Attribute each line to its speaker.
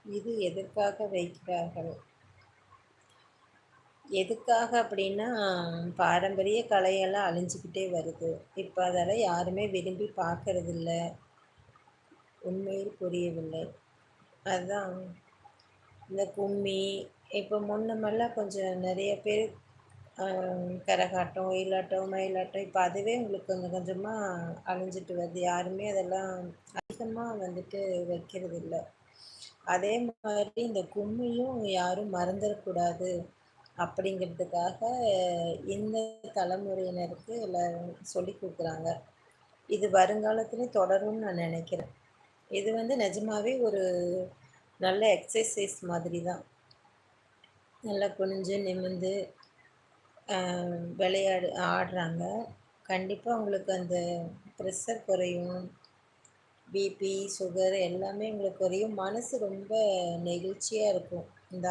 Speaker 1: இது எதற்காக வைக்கிறார்கள்? எதுக்காக அப்படின்னா, பாரம்பரிய கலையெல்லாம் அழிஞ்சுக்கிட்டே வருது. இப்ப அதெல்லாம் யாருமே விரும்பி பார்க்கறதில்ல. உண்மையில் புரியவில்லை. அதான் இந்த கும்மி, இப்போ முன்னமெல்லாம் கொஞ்சம் நெறைய பேர் அ கரகாட்டம், ஒயிலாட்டம், மயிலாட்டம் இப்ப அதுவே உங்களுக்கு கொஞ்சம் கொஞ்சமா அழிஞ்சிட்டு வருது. யாருமே அதெல்லாம் அதிகமா வந்துட்டு வைக்கிறதில்ல. அதே மாரி இந்த கும்மியும் யாரும் மறந்துறக்கூடாது அப்படிங்கிறதுக்காக இந்த தலைமுறையினருக்கு எல்லாரும் சொல்லிக் குடுக்குறாங்க. இது வருங்காலத்திலயும் தொடரும்னு நான் நெனைக்கிறேன். இது வந்து நிஜமாவே ஒரு நல்ல எக்ஸர்சைஸ் மாதிரி தான். நல்லா குனிஞ்சு, நிமிர்ந்து ஆடுறாங்க. கண்டிப்பா உங்களுக்கு அந்த ப்ரெஷர் குறையும். பிபி, சுகர் எல்லாமே உங்களுக்கு குறையும். மனசு ரொம்ப நெகிழ்ச்சியா இருக்கும். இந்த